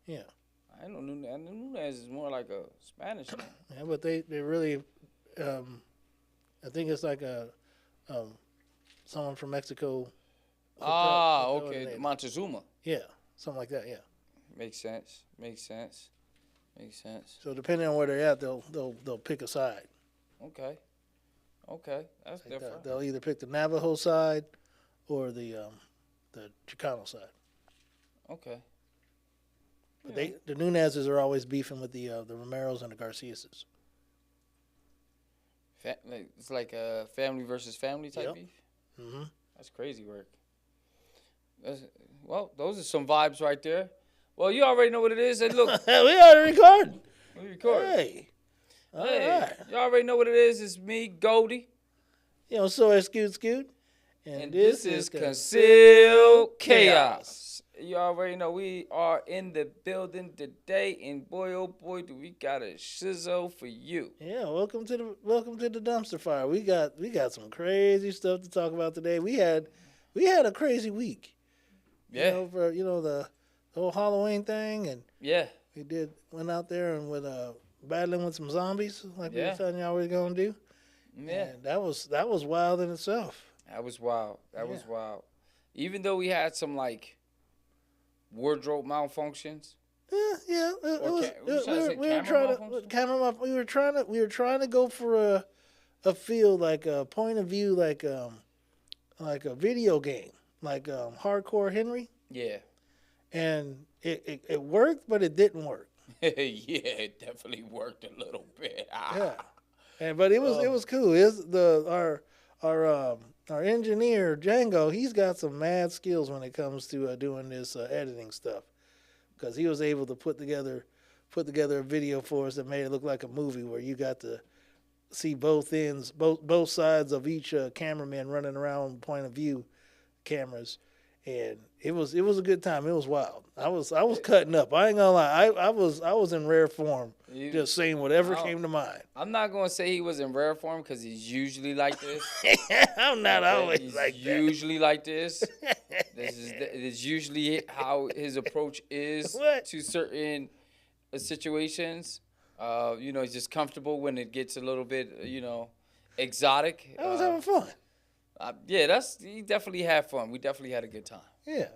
Yeah. I know Nunez is more like a Spanish name. Yeah, but they really, I think it's like um, someone from Mexico Ah, hooked up with okay, a native. Montezuma. Yeah, something like that. Yeah. Makes sense. Makes sense. Makes sense. So depending on where they're at, they'll pick a side. Okay. Okay. That's Like different. they'll either pick the Navajo side or the Chicano side. Okay. But Yeah. the Nunezes are always beefing with the Romeros and the Garciases. Like, it's like a family versus family type Yep. beef. Mm-hmm. That's crazy work. That's, well, those are some vibes right there. Well, you already know what it is. And look, we already recording. we record. Hey. All Hey, right. you already know what it is. It's me, Goldie. You know, so scoot. And this is Concealed Chaos. You already know we are in the building today, and boy, oh boy, do we got a shizzle for you. Yeah, welcome to the dumpster fire. We got some crazy stuff to talk about today. We had a crazy week. Yeah. For the whole Halloween thing, and Yeah. we went out there and with battling with some zombies like we Yeah. were telling y'all we was gonna do. Yeah. And that was wild in itself. That was wild. That was Yeah. wild. Even though we had some like wardrobe malfunctions. Yeah. We were trying to go for a feel like a point of view like a video game like Hardcore Henry, Yeah. and it worked, but it didn't work. Yeah, it definitely worked a little bit. Yeah, but it was cool. Our engineer Django, he's got some mad skills when it comes to doing this editing stuff, because he was able to put together a video for us that made it look like a movie where you got to see both sides of each cameraman running around point of view cameras, and it was a good time. It was wild. I was cutting up. I ain't gonna lie. I was in rare form, just saying whatever came to mind. I'm not gonna say he was in rare form because he's usually like this. I'm not always He's like that. usually like this. This is usually how his approach is What? to certain situations. He's just comfortable when it gets a little bit, exotic. I was having fun. He definitely had fun. We definitely had a good time. Yeah.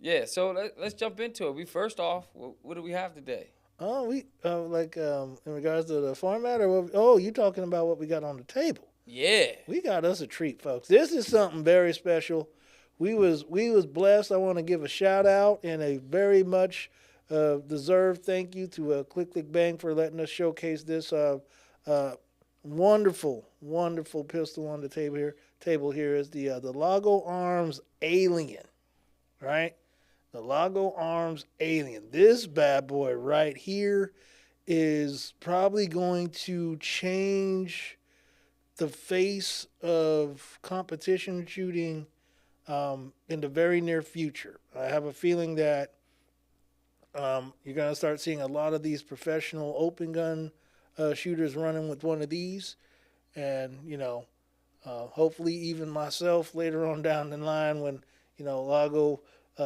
Yeah, so let's jump into it. First off, what do we have today? Oh, we in regards to the format, or what, you talking about what we got on the table? Yeah. We got us a treat, folks. This is something very special. We was blessed. I want to give a shout out and a very much deserved thank you to Click Click Bang for letting us showcase this wonderful pistol on the table here. Here is the Laugo Arms Alien, right? The Laugo Arms Alien. This bad boy right here is probably going to change the face of competition shooting in the very near future. I have a feeling that you're going to start seeing a lot of these professional open gun shooters running with one of these, and hopefully even myself later on down the line when Laugo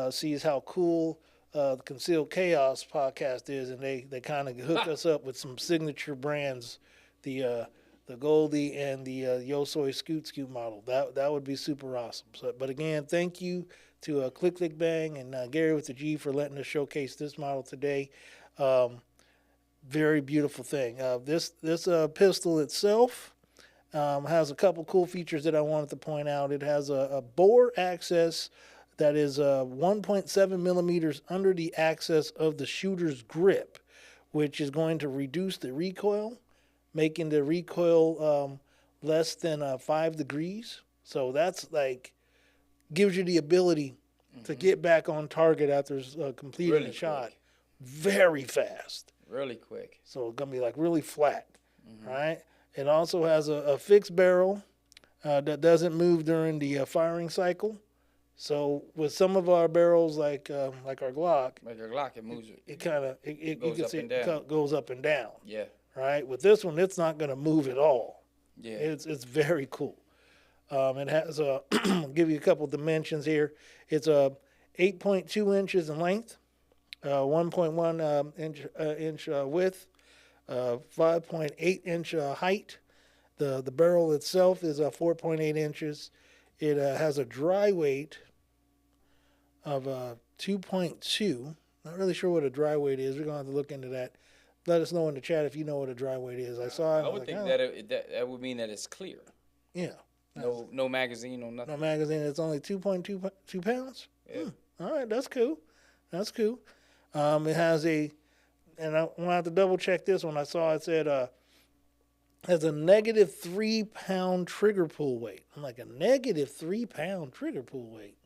sees how cool the Concealed Chaos podcast is, and they kind of hook us up with some signature brands, the Goldie and the Yosoi Scoot model. That would be super awesome. So, but again, thank you to Click Click Bang and Gary with the G for letting us showcase this model today. Very beautiful thing. This pistol itself has a couple cool features that I wanted to point out. It has a bore access that is 1.7 millimeters under the axis of the shooter's grip, which is going to reduce the recoil, making the recoil less than 5 degrees. So that's gives you the ability to get back on target after completing the shot very fast. Really quick. So it's going to be really flat, right? It also has a fixed barrel that doesn't move during the firing cycle. So with some of our barrels, like our Glock, it moves. It kind of goes up and down. Yeah. Right. With this one, it's not going to move at all. Yeah. It's very cool. It has I'll give you a couple dimensions here. It's 8.2 inches in length, 1.1 inch width, 5.8 inch height. The barrel itself is 4.8 inches. It has a dry weight of 2.2. Not really sure what a dry weight is. We're going to have to look into that. Let us know in the chat if you know what a dry weight is. I saw it. I would think that would mean that it's clear. Yeah. No magazine, no nothing. No magazine. It's only 2.2 pounds. Yeah. All right, that's cool. That's cool. It has and I want to have to double check this one. I saw it said has a negative 3 pound trigger pull weight. I'm like, a negative 3 pound trigger pull weight.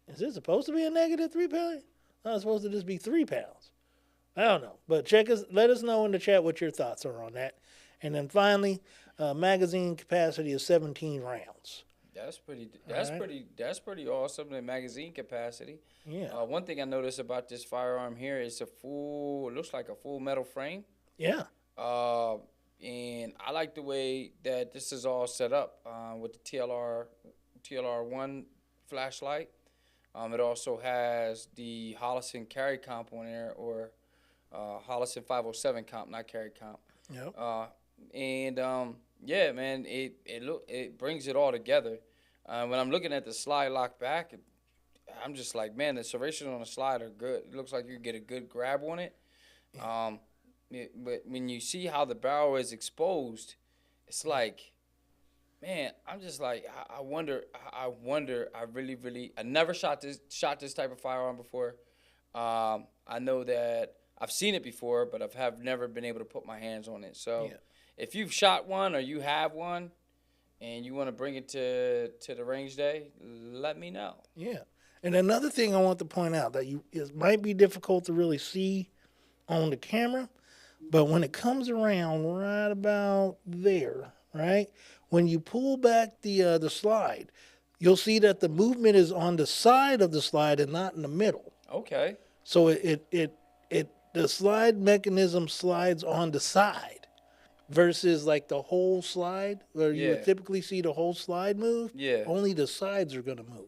Is it supposed to be a negative 3 pound? No, it's supposed to just be 3 pounds. I don't know, but let us know in the chat what your thoughts are on that. And then finally, magazine capacity is 17 rounds. That's pretty awesome. The magazine capacity. Yeah. One thing I noticed about this firearm here is it looks like a full metal frame. Yeah. And I like the way that this is all set up with the TLR1 flashlight. It also has the Hollison carry comp on there, or Hollison 507 comp, not carry comp. Yep. Yeah, man, it brings it all together. When I'm looking at the slide lock back, I'm just like, man, the serrations on the slide are good. It looks like you get a good grab on it. Yeah. But when you see how the barrel is exposed, it's like, man, I'm just like, I wonder. I never shot this type of firearm before. I know that I've seen it before, but I've never been able to put my hands on it. So if you've shot one or you have one and you want to bring it to the range day, let me know. Yeah. And another thing I want to point out that it might be difficult to really see on the camera, but when it comes around right about there, right, when you pull back the slide, you'll see that the movement is on the side of the slide and not in the middle. Okay. So the slide mechanism slides on the side versus like the whole slide where you would typically see the whole slide move. Yeah. Only the sides are going to move.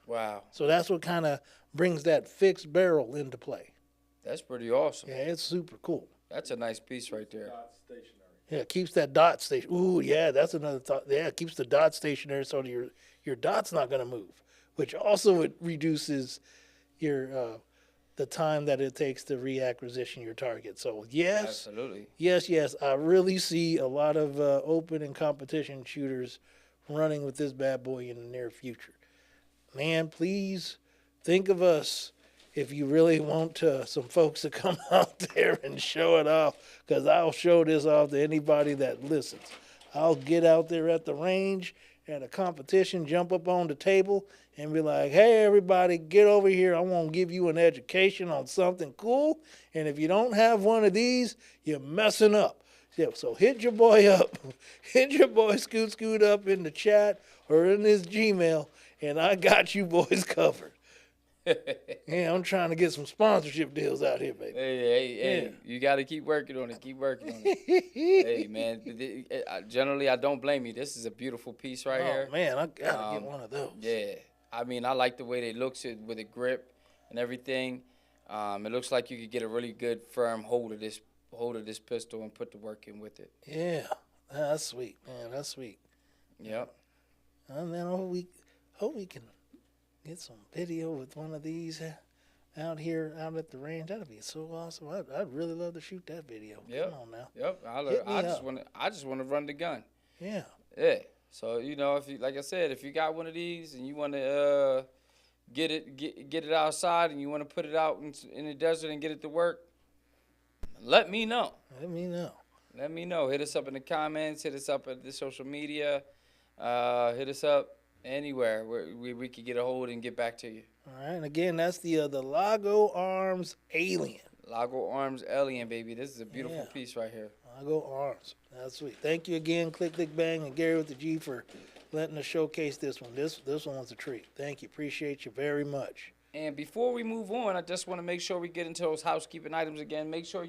Wow. So that's what kind of brings that fixed barrel into play. That's pretty awesome. Yeah, it's super cool. That's a nice piece right there. Yeah, it keeps that dot station. Ooh, yeah, that's another thought. Yeah, it keeps the dot stationary so your dot's not going to move, which also it reduces your the time that it takes to reacquisition your target. So yes, absolutely. Yes, I really see a lot of open and competition shooters running with this bad boy in the near future. Man, please think of us if you really want some folks to come out there and show it off, because I'll show this off to anybody that listens. I'll get out there at the range at a competition, jump up on the table and be like, hey, everybody, get over here. I want to give you an education on something cool. And if you don't have one of these, you're messing up. Yeah, so hit your boy up. Hit your boy Scoot up in the chat or in his Gmail, and I got you boys covered. Yeah, I'm trying to get some sponsorship deals out here, baby. Hey, you got to keep working on it. Hey, man, generally, I don't blame you. This is a beautiful piece right here. Oh, man, I got to get one of those. Yeah, I mean, I like the way it looks with the grip and everything. It looks like you could get a really good, firm hold of this pistol and put the work in with it. Yeah, that's sweet, man. That's sweet. Yep. And then hope we can get some video with one of these out at the range. That'd be so awesome. I'd really love to shoot that video. Yep. Come on now. Yep. I just want to run the gun. Yeah. Yeah. So if you, like I said, if you got one of these and you want to get it outside and you want to put it out in the desert and get it to work, let me know. Let me know. Hit us up in the comments. Hit us up at the social media. Hit us up anywhere where we could get a hold and get back to you. All right, and again, that's the Laugo Arms Alien. Laugo Arms Alien, baby. This is a beautiful piece right here. Laugo Arms. That's sweet. Thank you again, Click, Bang, and Gary with the G for letting us showcase this one. This one was a treat. Thank you. Appreciate you very much. And before we move on, I just want to make sure we get into those housekeeping items again. Make sure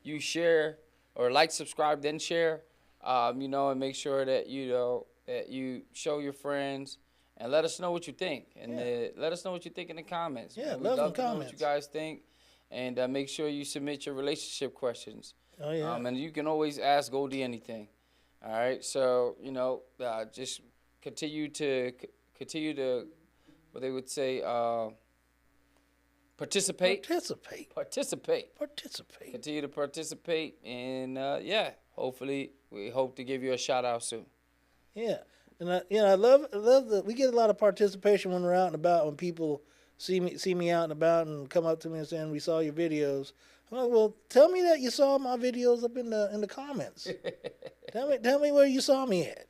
you share, or like, subscribe, then share, and make sure that, that you show your friends and let us know what you think. And let us know what you think in the comments. Yeah, We'd love love the to know what you comments. guys think. And make sure you submit your relationship questions. Oh, yeah. And you can always ask Goldie anything. All right. So, just continue to, what they would say, participate. Participate. Continue to participate. And, hopefully we hope to give you a shout out soon. Yeah. And I love that we get a lot of participation when we're out and about, when people see me out and about and come up to me and saying, we saw your videos. I'm like, well, tell me that you saw my videos up in the comments. tell me where you saw me at.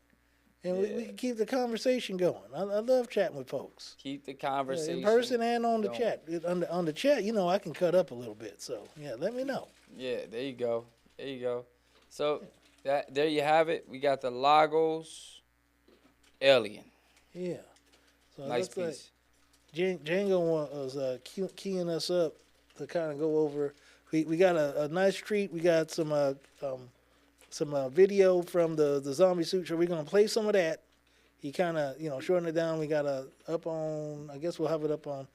And we can keep the conversation going. I love chatting with folks. Keep the conversation in person and on the going. chat. On the chat, I can cut up a little bit. So, let me know. Yeah, there you go. So, there you have it. We got the Lagos Alien. Yeah. So nice piece. Django was keying us up to kind of go over. We got a nice treat. We got some video from the zombie suit show. We're gonna play some of that. He kind of shortened it down. We got up on. I guess we'll have it up on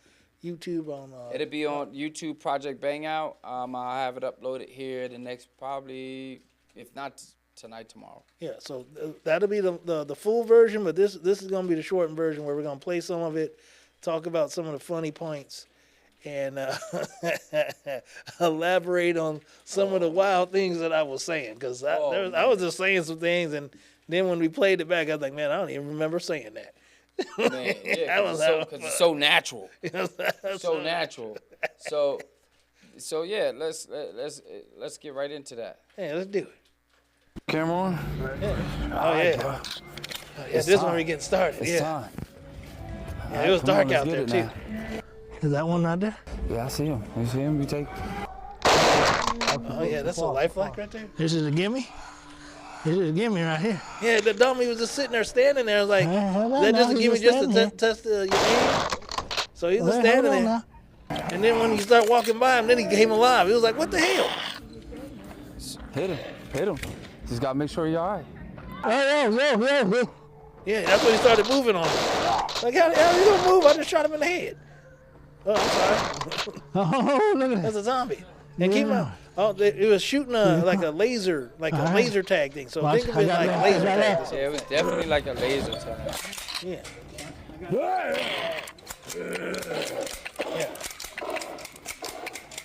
YouTube. It'll be on YouTube Project Bang Out. I'll have it uploaded here the next probably, if not tonight, tomorrow. Yeah, so that'll be the full version, but this is gonna be the shortened version where we're gonna play some of it, talk about some of the funny points, and elaborate on some of the wild things that I was saying. Because I was just saying some things, and then when we played it back, I was like, man, I don't even remember saying that. Man, yeah, because it's so natural. So natural. So yeah, let's get right into that. Yeah, let's do it. Camera on? Yeah. Oh, yeah. This is when we're getting started. It's time. Yeah, it was dark out there, too. Is that one not there? Yeah, I see him. You see him? You take... Oh, yeah, that's a lifelike right there. This is a gimme? This is a gimme right here. Yeah, the dummy was just sitting there, standing there. I was like, is that just a gimme just to test your aim? So he was standing there. And then when you start walking by him, then he came alive. He was like, what the hell? Hit him. Just gotta make sure you're all right. Yeah, that's when he started moving on him. Like, how you gonna move? I just shot him in the head. Oh, I'm sorry. That's a zombie. And keep on. Oh, it was shooting like a laser, laser tag thing. So think of it like laser tag. Yeah, it was definitely like a laser tag. Yeah.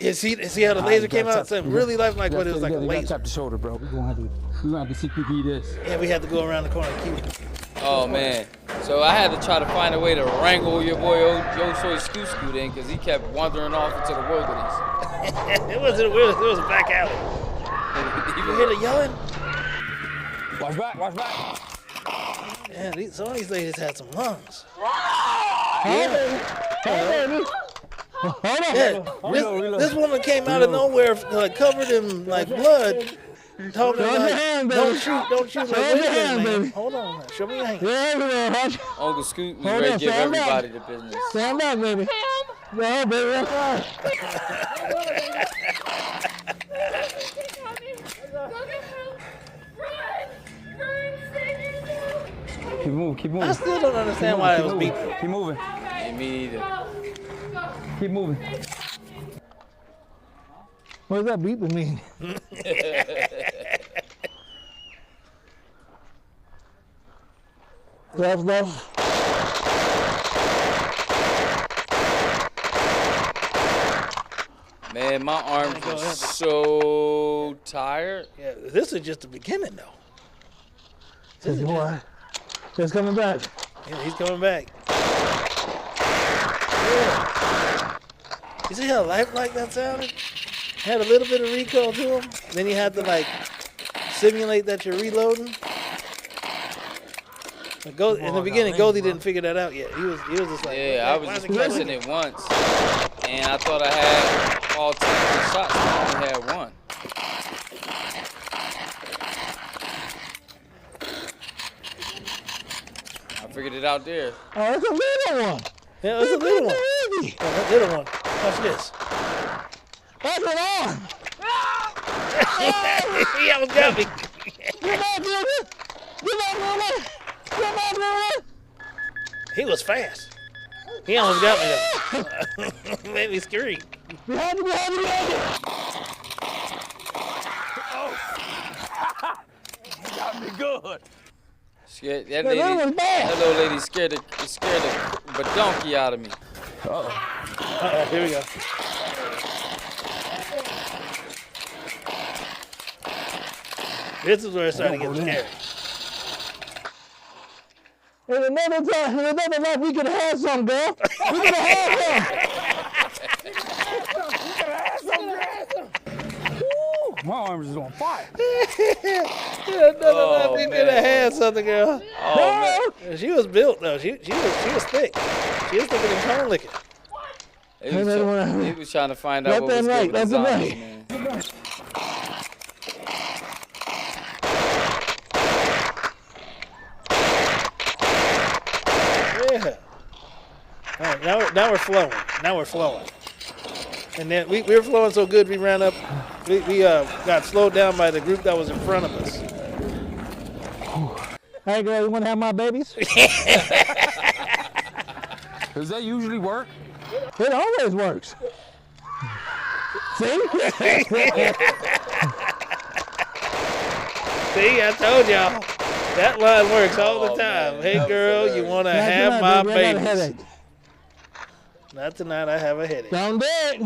Yeah, see how the laser came out? Something really like what it was like a laser. Tap the shoulder, bro. We're gonna have to secretly this. Yeah, we had to go around the corner and keep it. Oh man. So I had to try to find a way to wrangle your boy Yo Soy Scoot in because he kept wandering off into the wilderness. It wasn't a wilderness, it was a back alley. You hear the yelling? Watch back. Yeah, some of these ladies had some lungs. Hey, baby. This woman came out of nowhere, covered in blood, talking like, don't shoot. Like, wait a minute, man. Hold on, man. Show me your hand. Uncle Scoot was ready to give everybody the business. Stand back, baby. No, baby, that's right. Keep moving. I still don't understand why it was beeping. Keep moving. Yeah, me either. Keep moving. What does that beeping mean? Left. Man, my arms were so tired. Yeah, this is just the beginning, though. This is boy. He's coming back. Yeah, he's coming back. Yeah. You see how lifelike that sounded? Had a little bit of recoil to him. Then you had to simulate that you're reloading. In the beginning, Goldie didn't figure that out yet. He was just like, yeah, I was just pressing it once, and I thought I had all 10 shots. I only had one. I figured it out there. Oh, it's a little one. Yeah, it's a little one. That little one. Watch this. That's an arm. He almost got me. Come on, baby. He was fast. He almost got me though. Made me scream. Behind you, behind you, behind you. Got me good. Scared, That was bad. that little lady scared the badonkey out of me. Here we go. This is where it started to get scary. And another time, another life, we could have had some, girl. We could have had some. My arms is on fire. Another we could have had something, girl. Oh man, She was built though. She was thick. She was thicker than corn liquor. he was trying to find out what was good with the zombies, man. Yeah. All right, now we're flowing. Now we're flowing. And then we were flowing so good we ran up. We got slowed down by the group that was in front of us. Hey, girl, you want to have my babies? Does that usually work? It always works. See? See, I told y'all. That line works all the time. Man, Hey that was girl, you hilarious. want to Not have tonight, my baby, I got a babies? headache. Not tonight, I have a headache. Don't do it.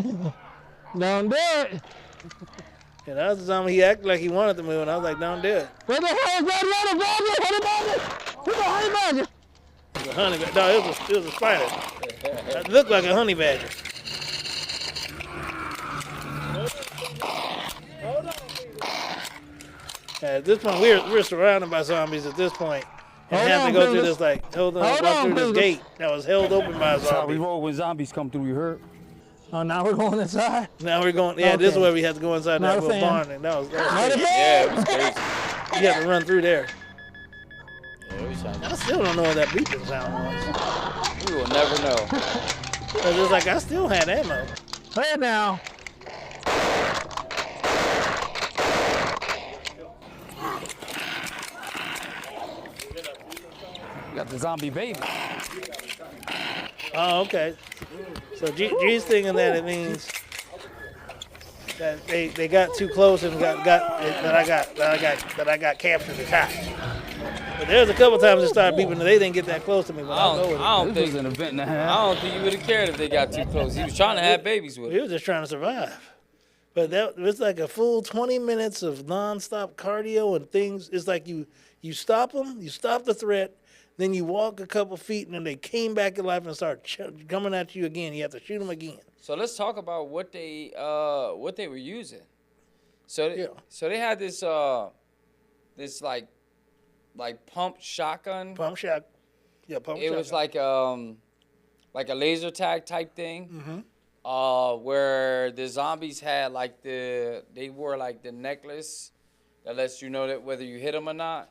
Don't do it. And I was zombie, he acted like he wanted to move, and I was like, don't do it. What the hell is that? Honey badger? Who's a honey badger? It was a honey badger. No, it was a spider. It looked like a honey badger. At this point, we're surrounded by zombies at this point, and Hold have to on, go through Peter. this walk Hold through on, this Peter. gate that was held open by a That's how we zombie. roll when zombies come through, you heard? Oh, now we're going inside. Now we're going. Yeah, this is Okay. where we had to go inside Not that a little fan. barn, and that was Not a crazy. Yeah, bad. it was crazy. You had to run through there. Yeah, we trying to- I still don't know what that beeping sound was. we will never know. 'Cause it's like I still had ammo. Hey now. You got the zombie baby. Oh, okay. So G's thinking that it means that they got too close and that I got captured and caught. But there's a couple times it started beeping and they didn't get that close to me. But I know I don't This was think an event and a I half. don't think you would have cared if they got too close. He was trying to have babies with he it. was just trying to survive. But that it's like a full 20 minutes of nonstop cardio and things. It's like you stop them, you stop the threat, then you walk a couple feet and then they came back to life and start coming at you again. You have to shoot them again. So let's talk about what they were using. So they had this this like pump shotgun. Pump shot. Yeah, pump It shot. was like a laser tag type thing. Where the zombies had they wore like the necklace that lets you know that whether you hit them or not.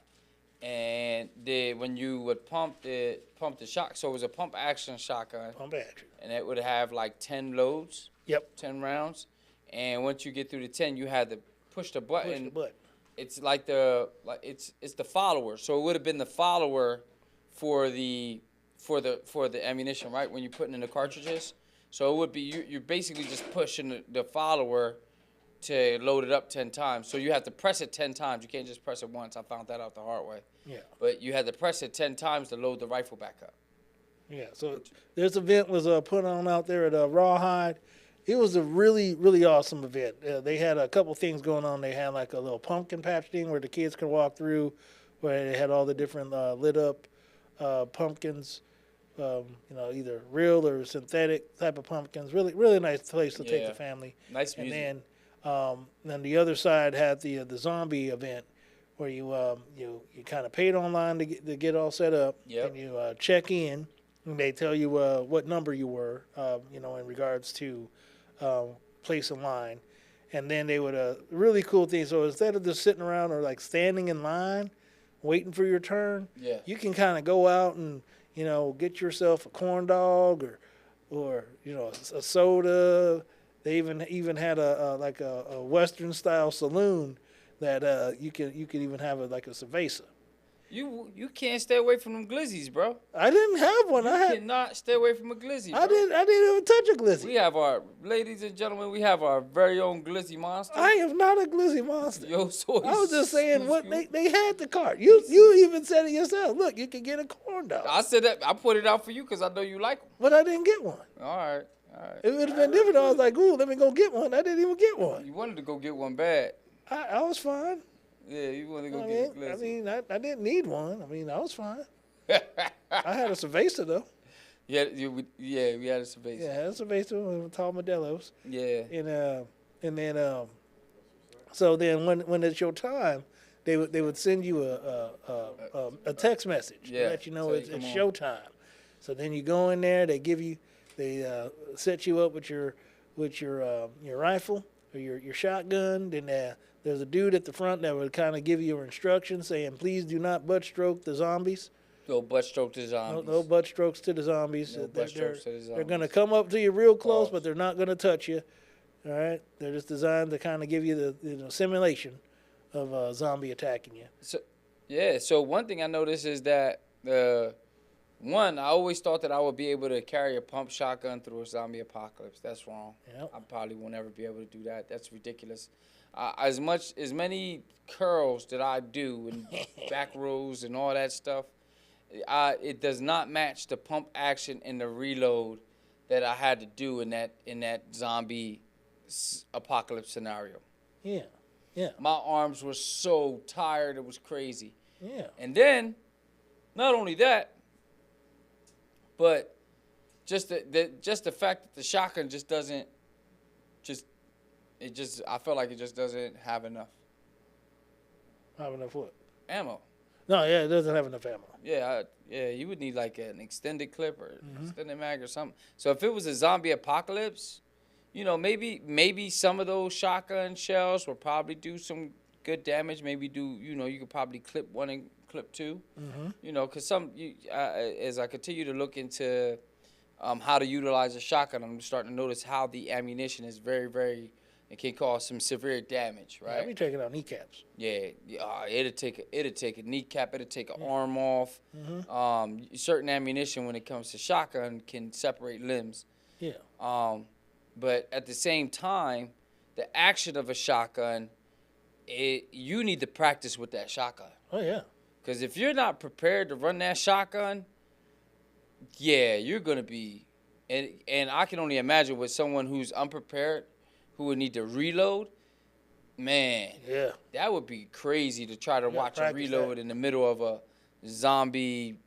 And when you would pump the shot, so it was a pump action shotgun. Pump action. And it would have like 10 loads. Yep. 10 rounds. And once you get through the 10, you had to push the button. Push the button. It's like it's the follower. So it would have been the follower for the ammunition, right? When you're putting in the cartridges. So it would be you're basically just pushing the follower to load it up 10 times. So you have to press it 10 times. You can't just press it once. I found that out the hard way. Yeah. But you had to press it 10 times to load the rifle back up. Yeah. So this event was put on out there at Rawhide. It was a really, really awesome event. They had a couple things going on. They had like a little pumpkin patch thing where the kids could walk through, where they had all the different lit up pumpkins. Either real or synthetic type of pumpkins. Really, really nice place to take the family. Nice music. And then the other side had the zombie event, where you kind of paid online to get all set up. Yep. And you check in, and they tell you what number you were, in regards to place in line. And then they would really cool thing. So instead of just sitting around or like standing in line, waiting for your turn, you can kind of go out and get yourself a corn dog or a soda. They even had a Western style saloon that you could even have like a cerveza. You can't stay away from them glizzies, bro. I didn't have one. You I had. cannot stay away from a glizzy, bro. I didn't even touch a glizzy. We have ladies and gentlemen, we have our very own glizzy monster. I am not a glizzy monster. Yo, so I was just saying what they had the cart. You even said it yourself. Look, you can get a corn dog. I said that. I put it out for you because I know you like them. But I didn't get one. All right. It would have been different. I was like, ooh, let me go get one. I didn't even get one. You wanted to go get one bad. I was fine. Yeah, you wanted to go get a glizzy. I didn't need one. I mean, I was fine. I had a cerveza though. We had a cerveza. Yeah, I had a cerveza with tall Modelos. Yeah. And then so then when it's your time, they would send you a text message to let you know it's showtime. So then you go in there. They set you up with your rifle or your shotgun. Then there's a dude at the front that would kind of give you your instructions, saying, "Please do not butt stroke the zombies." No butt stroke to the zombies. No butt strokes to the zombies. No butt strokes to the zombies. They're going to come up to you real close, but they're not going to touch you. All right? They're just designed to kind of give you the simulation of a zombie attacking you. So one thing I noticed is that I always thought that I would be able to carry a pump shotgun through a zombie apocalypse. That's wrong. Yep. I probably won't ever be able to do that. That's ridiculous. As many curls that I do and back rows and all that stuff, it does not match the pump action and the reload that I had to do in that zombie apocalypse scenario. Yeah. Yeah. My arms were so tired, it was crazy. Yeah. And then, not only that, but just the fact that the shotgun just doesn't, I feel like it just doesn't have enough. Have enough what? Ammo. No, yeah, it doesn't have enough ammo. Yeah, you would need like an extended clip or extended mag or something. So if it was a zombie apocalypse, maybe some of those shotgun shells will probably do some good damage. Maybe you could probably clip one and clip two. Because as I continue to look into how to utilize a shotgun, I'm starting to notice how the ammunition is very, very. It can cause some severe damage, right? I'll be taking out kneecaps. Yeah, it'll take a kneecap, it'll take an arm off. Certain ammunition when it comes to shotgun can separate limbs. Yeah. But at the same time, the action of a shotgun, you need to practice with that shotgun. Oh yeah. Because if you're not prepared to run that shotgun, yeah, you're gonna be, and I can only imagine with someone who's unprepared, who would need to reload, man. Yeah. That would be crazy to try to watch a reload in the middle of a zombie.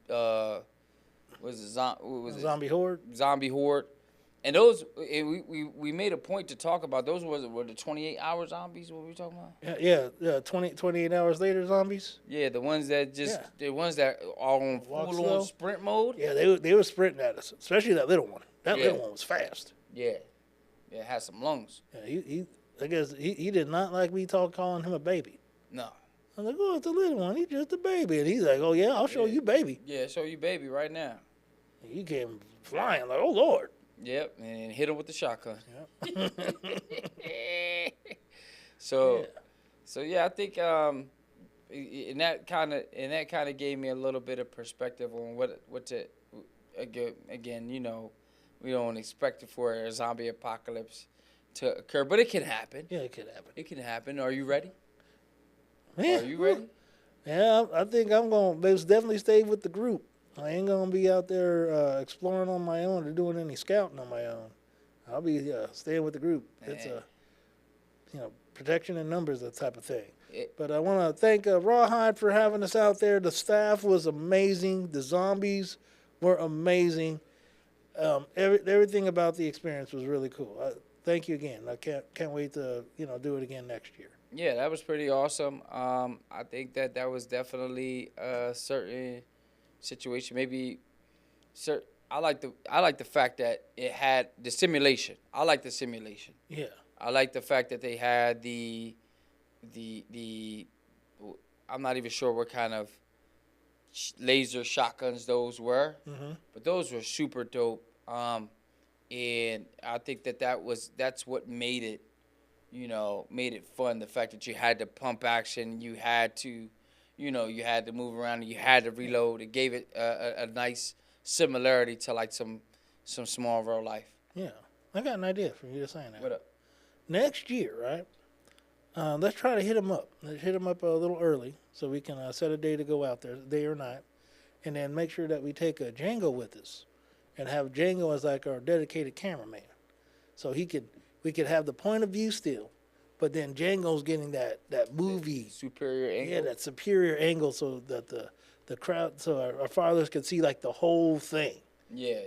Zombie horde. Zombie horde, and those we made a point to talk about those. Were the 28-hour zombies? What were we talking about? Yeah. 28 hours later zombies. Yeah, the ones that the ones that are on full-on sprint mode. Yeah, they were sprinting at us, especially that little one. That little one was fast. Yeah. Yeah, it has some lungs. Yeah, I guess he did not like me calling him a baby. No. I'm like, oh, it's a little one. He's just a baby. And he's like, oh, yeah, I'll show you baby. Yeah, show you baby right now. And he came flying like, oh, Lord. Yep, and hit him with the shotgun. Yep. So I think and that kind of gave me a little bit of perspective on what to again, we don't expect it for a zombie apocalypse to occur, but it can happen. Yeah, it could happen. It can happen. Are you ready? Yeah. Are you ready? Yeah, I think I'm going to definitely stay with the group. I ain't going to be out there exploring on my own or doing any scouting on my own. I'll be staying with the group. It's protection in numbers, that type of thing. But I want to thank Rawhide for having us out there. The staff was amazing. The zombies were amazing. Everything about the experience was really cool. Thank you again. I can't wait to do it again next year. Yeah, that was pretty awesome. I think that was definitely a certain situation. Maybe I like the fact that it had the simulation. I like the simulation. Yeah. I like the fact that they had the I'm not even sure what kind of laser shotguns those were, but those were super dope. And I think that's what made it, made it fun. The fact that you had the pump action, you had to, you know, you had to move around and you had to reload. It gave it a nice similarity to like some small real life. Yeah, I got an idea for you to saying that. What up? Next year, right? Let's try to hit him up. Let's hit him up a little early so we can set a day to go out there, day or night, and then make sure that we take Django with us, and have Django as like our dedicated cameraman, so we could have the point of view still, but then Django's getting that movie Superior angle. Yeah, that superior angle, so that the crowd, so our fathers could see like the whole thing. Yeah,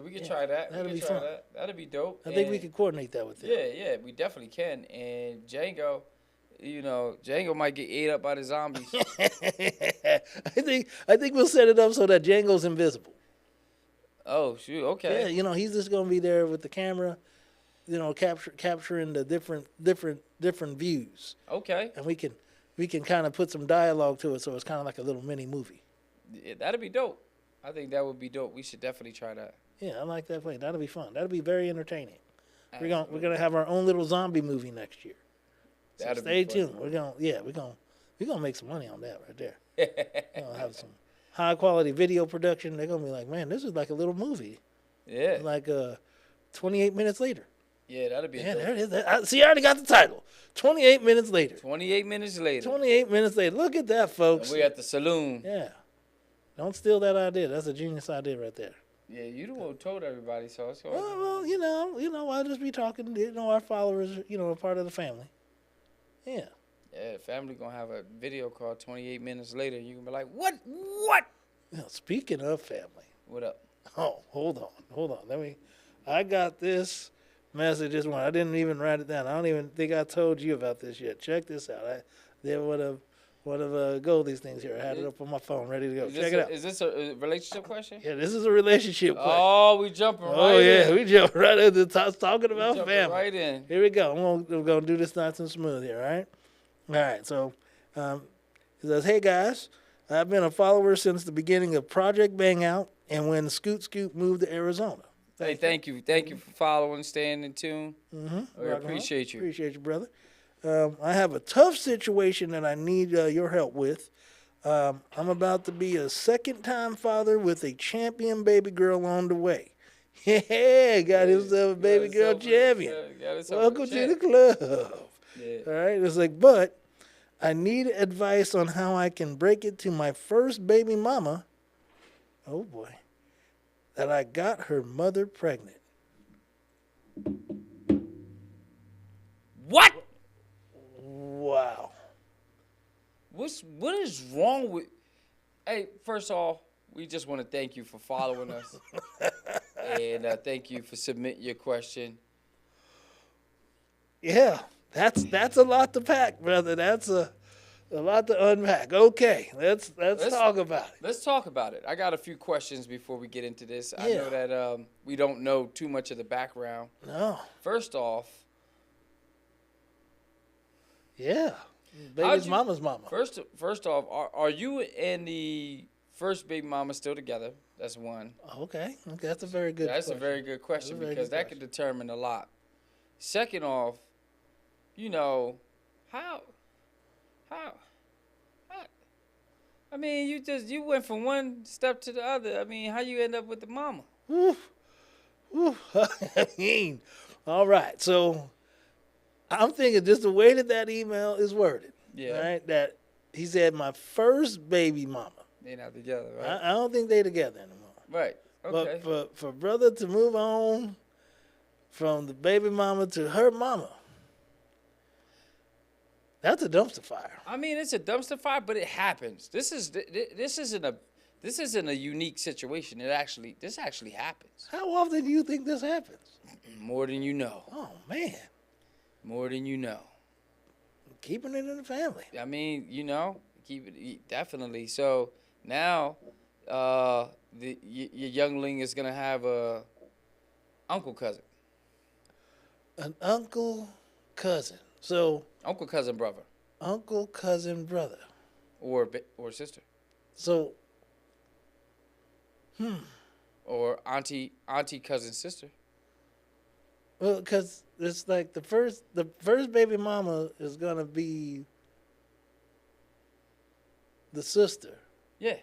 we could try that. That'd We be could try fun. that. That'd be dope. I think we And- could coordinate that with them. Yeah, we definitely can. And Django, you know, Django might get ate up by the zombies. I think we'll set it up so that Django's invisible. Oh shoot, okay. Yeah, you know, he's just gonna be there with the camera, you know, capturing the different views, Okay. and we can kind of put some dialogue to it, so it's kind of like a little mini movie. Yeah, that'd be dope. I think that would be dope. We should definitely try that. Yeah, I like that play. That'll be fun. That'll be very entertaining. We're gonna have our own little zombie movie next year. So That'd stay be fun. tuned. We're gonna make some money on that right there. We're gonna have some high quality video production. They're gonna be like, man, this is like a little movie. Yeah. Like 28 minutes later. Yeah, that'd be Yeah, dope. there it is. See, I already got the title. 28 minutes later. 28 minutes later. 28 minutes later. Look at that, And folks. we're at the saloon. Yeah. Don't steal that idea. That's a genius idea right there. Yeah, you the one who told everybody, so it's going. Well, you know, I'll just be talking. You know, our followers, you know, are part of the family. Yeah. Yeah, family gonna have a video call 28 minutes later. You can be like, what? What? You know, speaking of family. What up? Oh, hold on. I got this message this one. I didn't even write it down. I don't even think I told you about this yet. Check this out. They would have Goldie's things here. I had it up on my phone, ready to go. Check it out. Is this a relationship question? Yeah, this is a relationship question. Oh, we jumping right Oh yeah, in. we jump right into talking We about jumping family. right in. Here we go. We're gonna do this nice and smooth here, all right? All right. So, it says, "Hey guys, I've been a follower since the beginning of Project Bang Out, and when Scoot moved to Arizona." Hey, thank you for following, staying in tune. Mm-hmm. We appreciate you. Appreciate you, brother. I have a tough situation that I need your help with. I'm about to be a second-time father with a champion baby girl on the way. Yeah, got himself a baby girl champion. Welcome to the club. Yeah. All right, it's like, but I need advice on how I can break it to my first baby mama. Oh boy, that I got her mother pregnant. What? Wow. What is wrong with? Hey, first off, we just want to thank you for following us, and thank you for submitting your question. Yeah, that's a lot to pack, brother. That's a lot to unpack. Okay, let's talk about it. Let's talk about it. I got a few questions before we get into this. I Yeah. know that we don't know too much of the background. No. First off, Yeah. How'd Baby's you- mama's mama. first off, are you and the first baby mama still together? That's one. Okay. That's a very good That's question. a very good question very because good that could determine a lot. Second off, you know, how I mean, you went from one step to the other. I mean, how you end up with the mama? Woof. I mean, all right. So I'm thinking just the way that email is worded. Yeah. Right. That he said my first baby mama. They not together, right? I don't think they together anymore. Right. Okay. But for brother to move on from the baby mama to her mama, that's a dumpster fire. I mean, it's a dumpster fire, but it happens. This isn't a unique situation. This actually happens. How often do you think this happens? More than you know. Oh man, More than you know. keeping it in the family. I mean, you know, keep it definitely. So now, your youngling is gonna have a uncle cousin, An uncle cousin. So uncle cousin brother, uncle cousin brother. or sister, So or auntie cousin sister. well, because it's like the first baby mama is gonna be the sister. Yeah.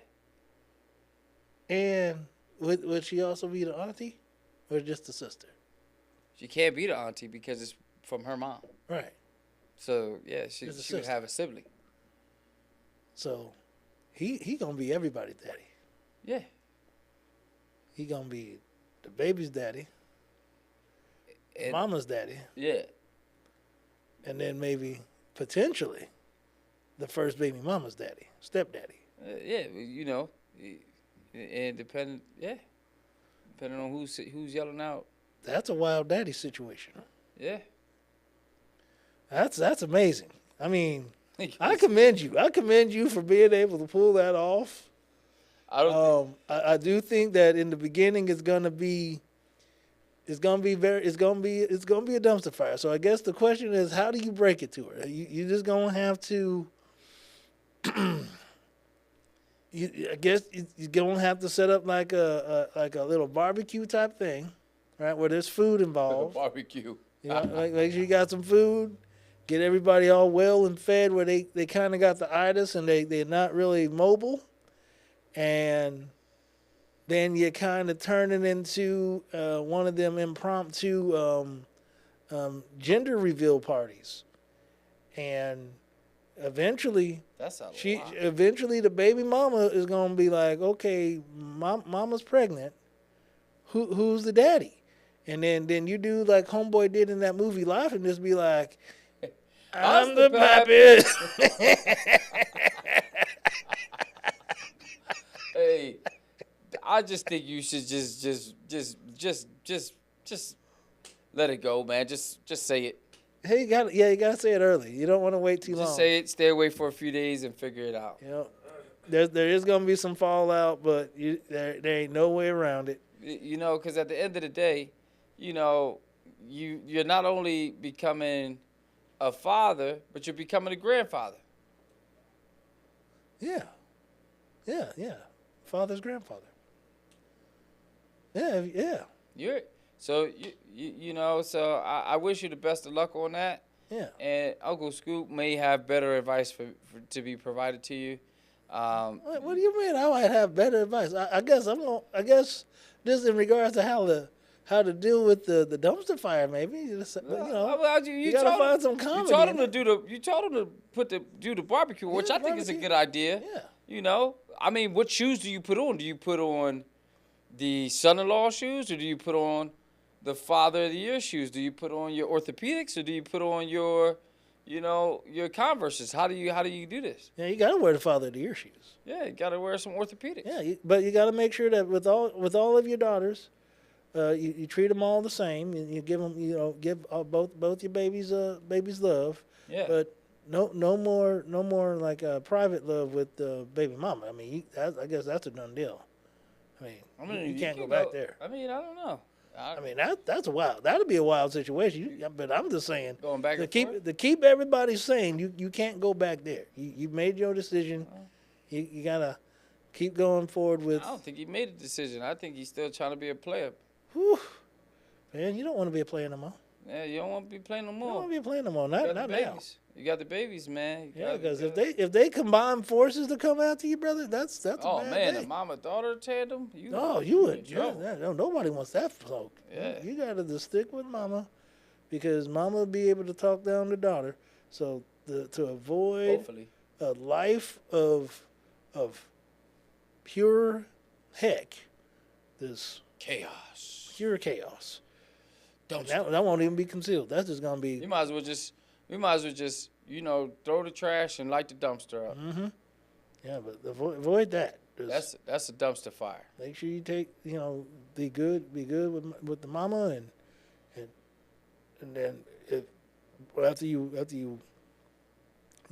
And would she also be the auntie, or just the sister? She can't be the auntie because it's from her mom. Right. So yeah, she Just a would sister. have a sibling. So he gonna be everybody's daddy. Yeah. He gonna be the baby's daddy, And, mama's daddy, yeah. and then maybe potentially the first baby mama's daddy, stepdaddy. Yeah. You know, and depending on who's yelling out. That's a wild daddy situation. Yeah. That's amazing. I mean, I commend you. I commend you for being able to pull that off. I don't. I do think that in the beginning it's gonna be a dumpster fire. So I guess the question is, how do you break it to her? You just gonna have to. I guess you're gonna have to set up like a little barbecue type thing, right? Where there's food involved. Barbecue. You know, make sure you got some food. Get everybody all well and fed where they kind of got the itis and they're not really mobile. And then you kind of turn it into one of them impromptu gender reveal parties. And eventually, eventually the baby mama is going to be like, okay, mama's pregnant. Who's the daddy? And then you do like Homeboy did in that movie Life and just be like, I'm the pappy. Hey, I just think you should just let it go, man. Just say it. Hey, you gotta say it early. You don't want to wait too long. Just say it. Stay away for a few days and figure it out. You know, there is gonna be some fallout, but there ain't no way around it. You know, because at the end of the day, you know, you're not only becoming a father, but you're becoming a grandfather. Yeah. Father's grandfather. Yeah. You know, so I wish you the best of luck on that. Yeah. And Uncle Scoop may have better advice to be provided to you. What do you mean? I might have better advice. I guess just in regards to how to deal with the dumpster fire, maybe. You gotta find some comedy. You told him to do the barbecue, which I think is a good idea. Yeah. You know, I mean, what shoes do you put on? Do you put on the son-in-law shoes, or do you put on the father of the year shoes? Do you put on your orthopedics, or do you put on your Converses? How do you do this? Yeah, you gotta wear the father of the year shoes. Yeah, you gotta wear some orthopedics. Yeah, but you gotta make sure that with all of your daughters, you treat them all the same. You give them, give both your babies love. Yeah. But no more like private love with baby mama. I mean, I guess that's a done deal. I mean, you can't go back there. I mean, I don't know. I mean, that'd be a wild situation. But I'm just saying, Going back to keep everybody sane, you can't go back there. You made your decision. You gotta keep going forward with. I don't think he made a decision. I think he's still trying to be a player. Whew. Man, you don't want to be a player no more. Yeah, you don't want to be playing no more. You don't want to be a player no more. Not now. You got the babies, man. Yeah, because if they combine forces to come after you, brother, that's a bad man, day. a mama-daughter tandem. You would. Yeah, nobody wants that smoke. Yeah. You got to just stick with mama, because mama will be able to talk down the daughter. So to avoid Hopefully. a life of pure heck, this pure chaos. That won't even be concealed. That's just gonna be. We might as well just throw the trash and light the dumpster up. Mm-hmm. Yeah, but avoid that. That's a dumpster fire. Make sure you take, be good with the mama, and then after you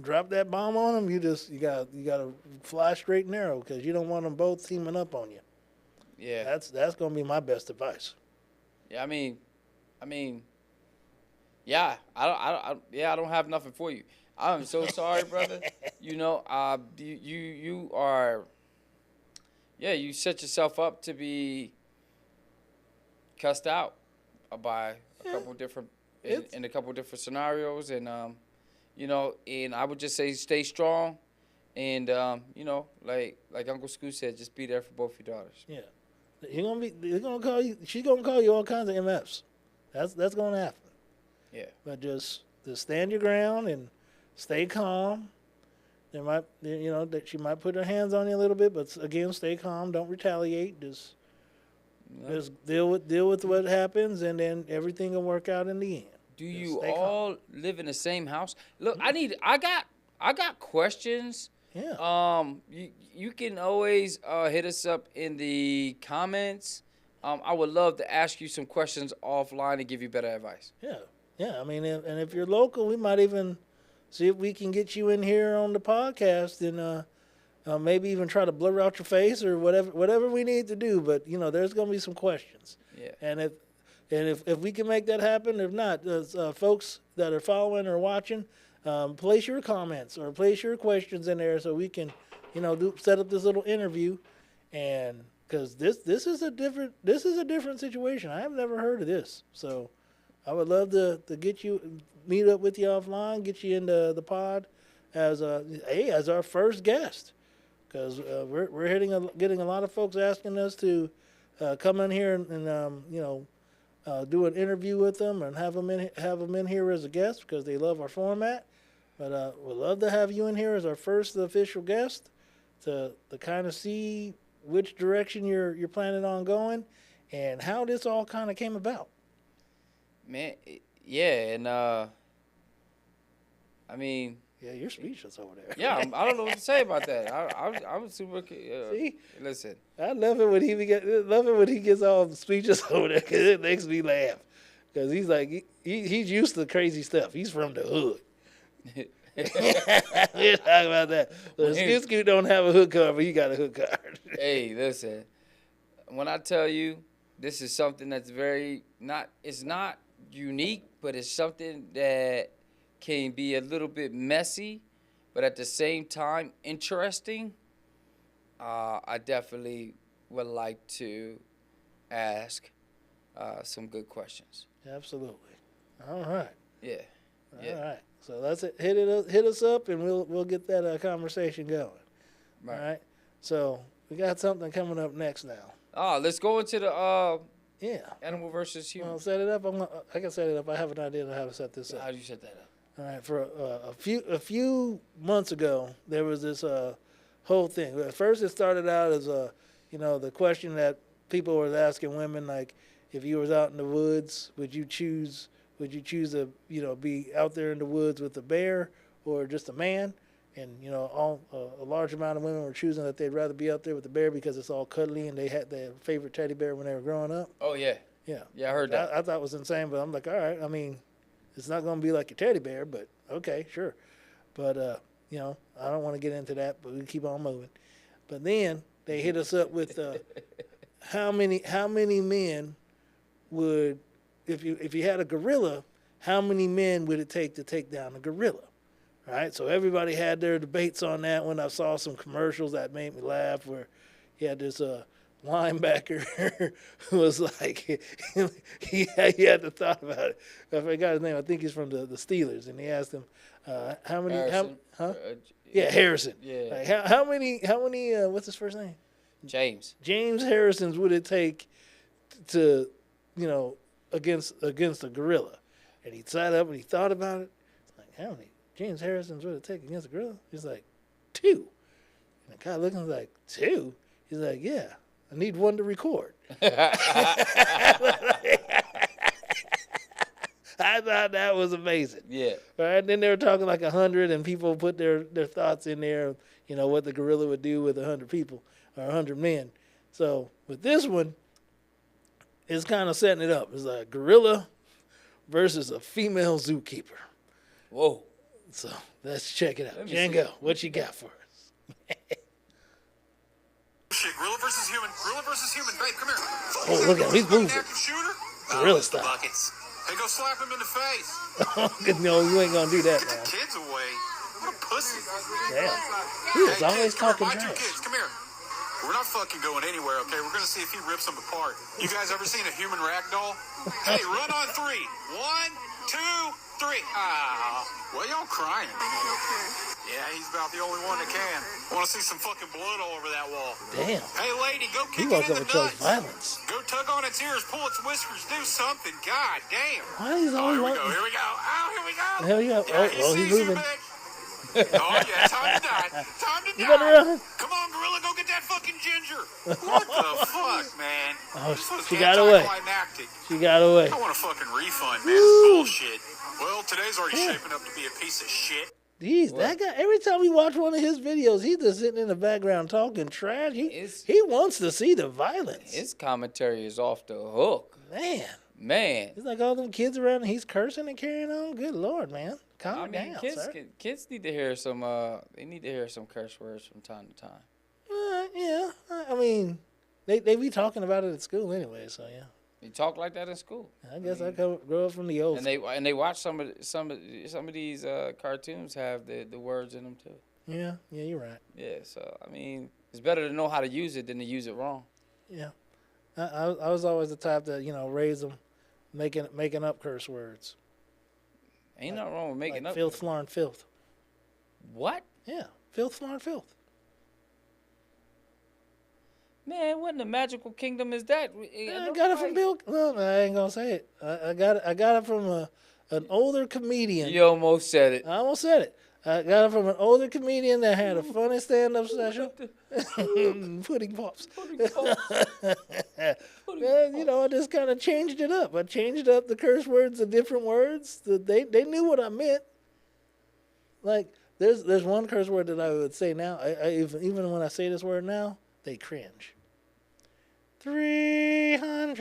drop that bomb on them, you gotta fly straight and narrow, because you don't want them both teaming up on you. Yeah, that's gonna be my best advice. Yeah, I mean, yeah, I don't have nothing for you. I'm so sorry, brother. You are. Yeah, you set yourself up to be cussed out by a couple different in a couple different scenarios, and and I would just say stay strong, And you know, like Uncle Scoot said, just be there for both your daughters. Yeah. They're gonna call you. She's gonna call you all kinds of MFs. That's gonna happen. Yeah. But just stand your ground and stay calm. That she might put her hands on you a little bit, but again, stay calm. Don't retaliate. Just deal with what happens, and then everything will work out in the end. Do you all live in the same house? Look, I got questions. Yeah. You can always hit us up in the comments. I would love to ask you some questions offline and give you better advice. Yeah. I mean, and if you're local, we might even see if we can get you in here on the podcast and maybe even try to blur out your face or whatever we need to do. But there's gonna be some questions. Yeah. And if we can make that happen, if not, folks that are following or watching, place your comments or place your questions in there so we can, set up this little interview, and because this is a different situation. I have never heard of this, so I would love to meet up with you offline, get you into the pod as our first guest, because we're getting a lot of folks asking us to come in here and do an interview with them and have them in here as a guest because they love our format. But we'd love to have you in here as our first official guest to kind of see which direction you're planning on going and how this all kind of came about. Man, yeah, and I mean. Yeah, you're speechless over there. Yeah, I don't know what to say about that. I'm super. See, listen. I love it when he gets all speechless over there because it makes me laugh. Because he's like he's used to crazy stuff. He's from the hood. We're talking about that. So Scoot don't have a hood card, but he got a hood card. Hey, listen. When I tell you, this is something that's it's not unique, but it's something that can be a little bit messy, but at the same time interesting. I definitely would like to ask some good questions. Absolutely. All right. Yeah. All right. So that's it. Hit us up, and we'll get that conversation going. Right. All right. So we got something coming up next now. Let's go into the animal versus human. Well, set it up. I can set it up. I have an idea on how to set this up. How do you set that up? All right. For a few months ago, there was this whole thing. At first, it started out as the question that people were asking women, like, if you was out in the woods, would you choose to be out there in the woods with a bear or just a man? And a large amount of women were choosing that they'd rather be out there with the bear because it's all cuddly and they had their favorite teddy bear when they were growing up. Oh yeah. Yeah. Yeah, I heard that. I thought it was insane, but I'm like, all right. I mean, it's not going to be like your teddy bear, but okay, sure. But I don't want to get into that, but we keep on moving. But then they hit us up with how many men would, if you had a gorilla, how many men would it take to take down a gorilla? All right, so everybody had their debates on that one. I saw some commercials that made me laugh where you had this linebacker who was like, he had to thought about it. I forgot his name. I think he's from the Steelers, and he asked him, how many? Harrison. Harrison. Yeah. Like, how many? What's his first name? James Harrisons would it take to, against a gorilla? And he sat up and he thought about it. It's like, how many James Harrisons would it take against a gorilla? He's like, 2. And the guy looking like, 2? He's like, yeah, I need one to record. I thought that was amazing. Yeah. Right? Then they were talking like 100, and people put their thoughts in there, what the gorilla would do with 100 people or 100 men. So with this one, it's kind of setting it up. It's like gorilla versus a female zookeeper. Whoa. So let's check it out. Django, what you got for us? Shit, gorilla versus human. Gorilla versus human. Babe, come here. Oh, look at him. He's moving. Shooter? Gorilla style. Buckets. Hey, go slap him in the face. No, you ain't going to do that, Get man. the kids away. What a pussy. Damn. He is always talking My 2 trash. kids, come here. We're not fucking going anywhere, okay? We're going to see if he rips them apart. You guys ever seen a human rag doll? Hey, run on 3. 1, 2, 3. Well, y'all crying. Yeah, he's about the only one that can. Want to see some fucking blood all over that wall. Damn. Hey, lady, go He kick woke it in up the and chose nuts. violence. Go tug on its ears, pull its whiskers, do something. God damn. Why is Oh, always here we wanting? go, here we go. Oh, here we go. Hell yeah. Yeah, he Oh, he's sees you, moving. bitch. Oh, yeah, time to die. Time to You better die. run. Come on, gorilla, go get that fucking ginger. What the fuck, man? Oh, This was she got away. anticlimactic. She got away. I want a fucking refund, man. This is bullshit. Well, today's already shaping up to be a piece of shit. Jeez, that guy. Every time we watch one of his videos, he's just sitting in the background talking trash. He wants to see the violence. His commentary is off the hook. Man. It's like all them kids around and he's cursing and carrying on. Good Lord, man. Calm down, sir. Kids need to hear some. They need to hear some curse words from time to time. Yeah. I mean, they be talking about it at school anyway. So yeah. You talk like that in school. I guess I grew up from the old. And they watch some of these cartoons have the words in them too. Yeah, you're right. Yeah, so I mean, it's better to know how to use it than to use it wrong. Yeah, I was always the type that raise them, making up curse words. Ain't nothing wrong with making like up. Filth, flar, and filth. What? Yeah, filth, flar, and filth. Man, what in the magical kingdom is that? I got it from Bill. Well, I ain't gonna say it. I got it from an older comedian. You almost said it. I almost said it. I got it from an older comedian that had a funny stand-up session. Pudding pops. I just kind of changed it up. I changed up the curse words to different words. They knew what I meant. Like there's one curse word that I would say now. Even when I say this word now, they cringe. 300.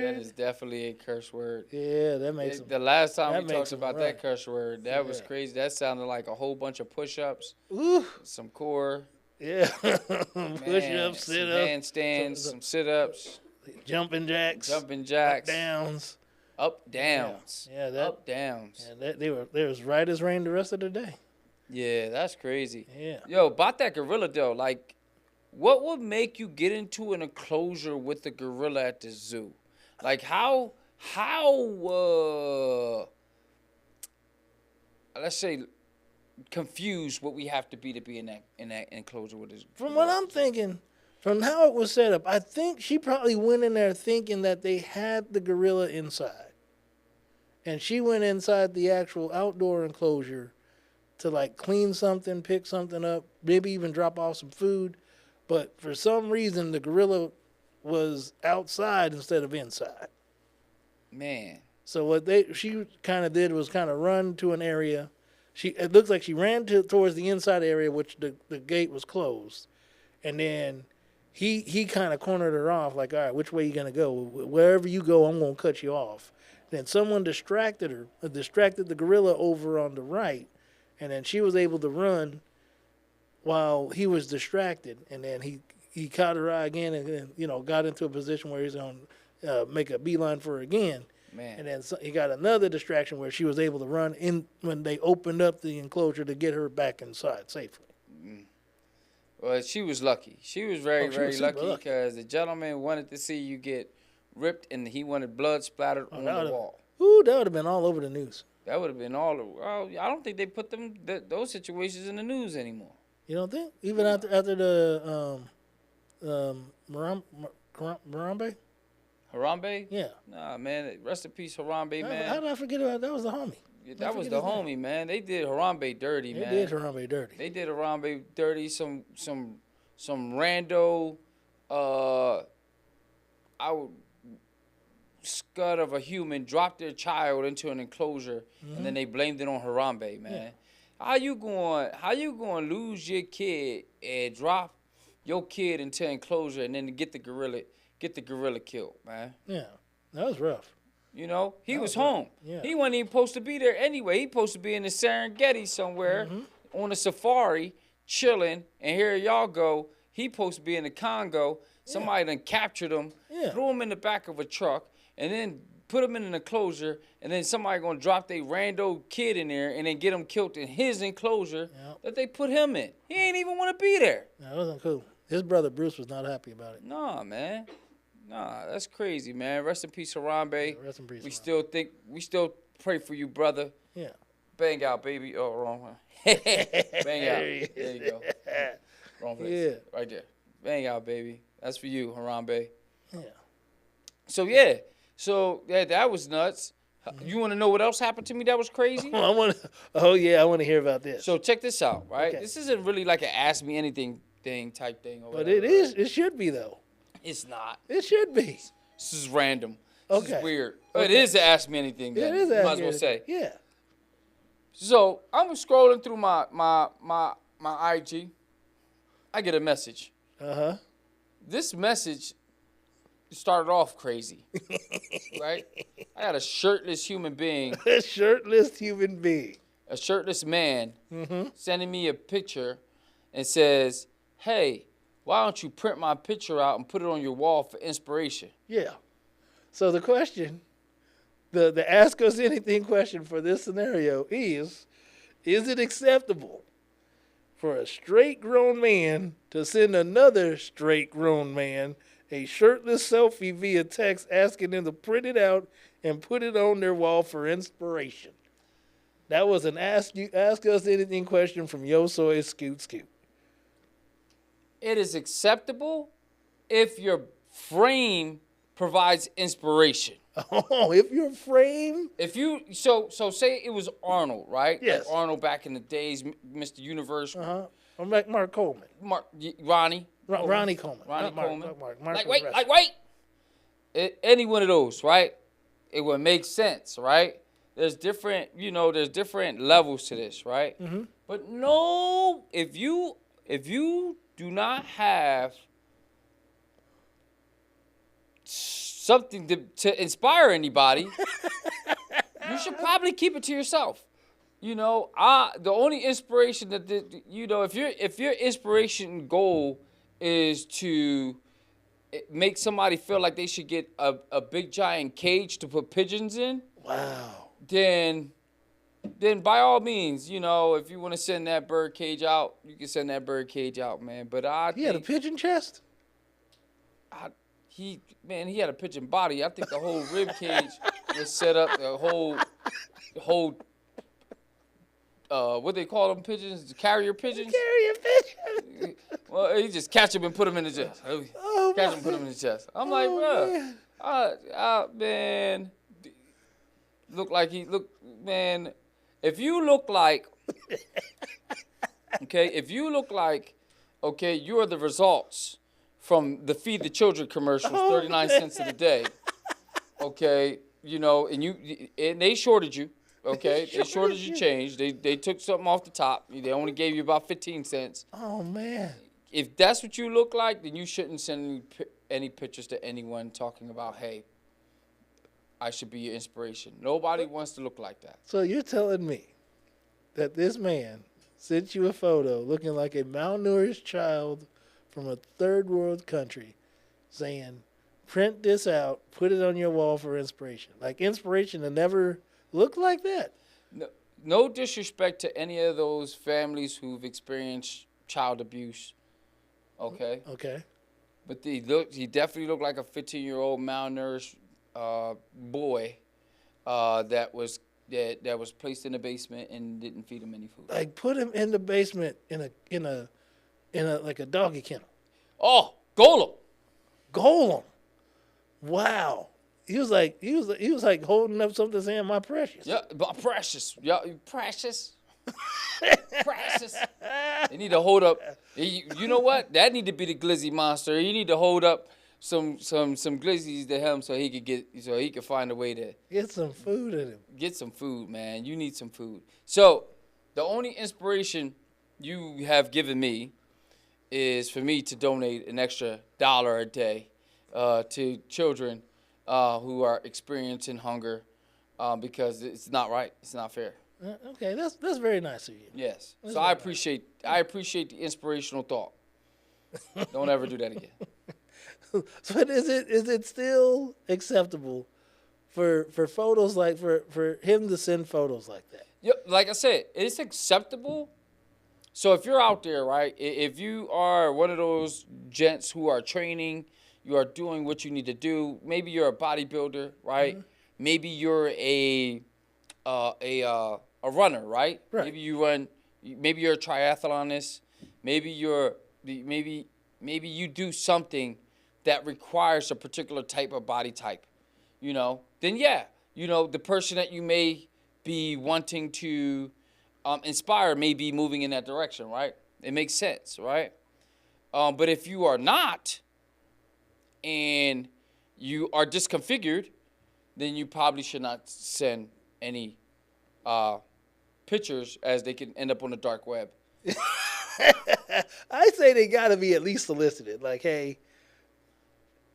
That is definitely a curse word. Yeah, that makes The last time we talked them about run. that curse word, that was crazy. That sounded like a whole bunch of push-ups, Ooh. some core. Yeah. Push-ups, some sit-ups. handstands, some sit-ups. Jumping jacks. Up-downs. Up-downs. Yeah, Up-downs. Yeah, they was right as rain the rest of the day. Yeah, that's crazy. Yeah. Yo, about that gorilla, though, like, what would make you get into an enclosure with the gorilla at the zoo? Like, how let's say, confused what we have to be in that enclosure with this. From what I'm thinking, from how it was set up, I think she probably went in there thinking that they had the gorilla inside. And she went inside the actual outdoor enclosure to, like, clean something, pick something up, maybe even drop off some food. But for some reason, the gorilla was outside instead of inside. Man. So what she kind of did was kind of run to an area. It looks like she ran towards the inside area, which the gate was closed. And then he kind of cornered her off, like, all right, which way you going to go? Wherever you go, I'm going to cut you off. Then someone distracted the gorilla over on the right. And then she was able to run while he was distracted, and then he caught her eye again, and got into a position where he's going to make a beeline for her again. Man. And then he got another distraction where she was able to run in when they opened up the enclosure to get her back inside safely. Well, she was lucky. She was very lucky lucky. because the gentleman wanted to see you get ripped, and he wanted blood splattered on the wall. Ooh, that would have been all over the news. That would have been I don't think they put those situations in the news anymore. You don't think? Even after the Harambe? Harambe? Yeah. Nah, man. Rest in peace, Harambe, man. How did I forget about that? That was the homie. That was the homie, man. They did Harambe dirty, man. They did Harambe dirty. They did Harambe dirty. Some rando, scud of a human dropped their child into an enclosure, and then they blamed it on Harambe, man. Yeah. How you going to lose your kid and drop your kid into an enclosure and then get the gorilla killed, man? Yeah, that was rough. He was home. Yeah. He wasn't even supposed to be there anyway. He supposed to be in the Serengeti somewhere on a safari, chilling, and here y'all go. He supposed to be in the Congo. Somebody done captured him, threw him in the back of a truck, and then put him in an enclosure, and then somebody gonna drop their rando kid in there and then get him killed in his enclosure that they put him in. He ain't even want to be there. That wasn't cool. His brother Bruce was not happy about it. Nah, man. Nah, that's crazy, man. Rest in peace, Harambe. Rest in peace. We still pray for you, brother. Yeah. Bang out, baby. Oh, wrong one. Bang out. There you go. Wrong place. Yeah. Right there. Bang out, baby. That's for you, Harambe. Yeah. So, yeah. So, yeah, that was nuts. You want to know what else happened to me that was crazy? I want to hear about this. So, check this out, right? Okay. This isn't really like an ask me anything type thing. Or But whatever, it is. It should be, though. It's not. It should be. This is random. This Okay. is weird. Okay. It is to ask me anything. Then. It is. You might as well accurate. say. Yeah. So I'm scrolling through my IG. I get a message. Uh-huh. This message started off crazy, right? I got a shirtless human being, A shirtless human being. a shirtless man, sending me a picture and says, "Hey, why don't you print my picture out and put it on your wall for inspiration?" Yeah. So the question, the ask us anything question for this scenario is it acceptable for a straight grown man to send another straight grown man a shirtless selfie via text asking them to print it out and put it on their wall for inspiration? That was an ask us anything question from Yo Soy Scoot Scoot. It is acceptable if your frame provides inspiration. Oh, if you're framed. If you so say it was Arnold, right? Yes. Like Arnold back in the days, Mr. Universe, I'm like Mark Coleman. Ronnie Ronnie Coleman. Ronnie Not Mark, Coleman. not Mark. Mark like was wait, wrestling. any one of those, right? It would make sense, right? There's different levels to this, right? Mm-hmm. But no, if you do not have something to inspire anybody, you should probably keep it to yourself. You know, the only inspiration that if your inspiration goal is to make somebody feel like they should get a big giant cage to put pigeons in, Wow. then by all means, if you want to send that bird cage out, you can send that bird cage out, man. But He had a pigeon chest? he had a pigeon body. I think the whole rib cage was set up. The whole what they call them pigeons? Carrier pigeons? Carrier pigeon. Well, he just catch them and put them in the chest. Oh, Catch them and put them in the chest. I'm like, bro, man, man. If you look like, okay, you are the results from the Feed the Children commercials, 39 cents a day. Okay, and they shorted you. Okay, they shorted your change. They took something off the top. They only gave you about 15 cents. Oh, man. If that's what you look like, then you shouldn't send any pictures to anyone talking about, hey, I should be your inspiration. Nobody wants to look like that. So you're telling me that this man sent you a photo looking like a malnourished child from a third world country saying, print this out, put it on your wall for inspiration. Like inspiration to never look like that. No disrespect to any of those families who've experienced child abuse. Okay? Okay. But he definitely looked like a 15-year-old malnourished boy that was placed in the basement and didn't feed him any food. Like put him in the basement in a like a doggy kennel. Oh, Golem. Golem. Wow. He was like holding up something saying, "My precious." Yeah, but precious. Yeah, precious. Precious. They need to hold up. You know what? That need to be the glizzy monster. You need to hold up some glizzies to him so he could find a way to Get some food in him. get some food, man. You need some food. So the only inspiration you have given me is for me to donate an extra $1 a day to children who are experiencing hunger because it's not right. It's not fair. Okay, that's very nice of you. Yes. So I appreciate the inspirational thought. Don't ever do that again. But is it still acceptable for photos like for him to send photos like that? Yep, like I said, it's acceptable. So if you're out there, right, if you are one of those gents who are training, you are doing what you need to do, maybe you're a bodybuilder, right? Mm-hmm. Maybe you're a a runner, right? Right. Maybe you run. Maybe you're a triathlonist. Maybe maybe you do something that requires a particular type of body type. Then yeah, the person that you may be wanting to inspire may be moving in that direction, right? It makes sense, right? But if you are not, and you are disconfigured, then you probably should not send any pictures, as they can end up on the dark web. I say they got to be at least solicited. Like, hey,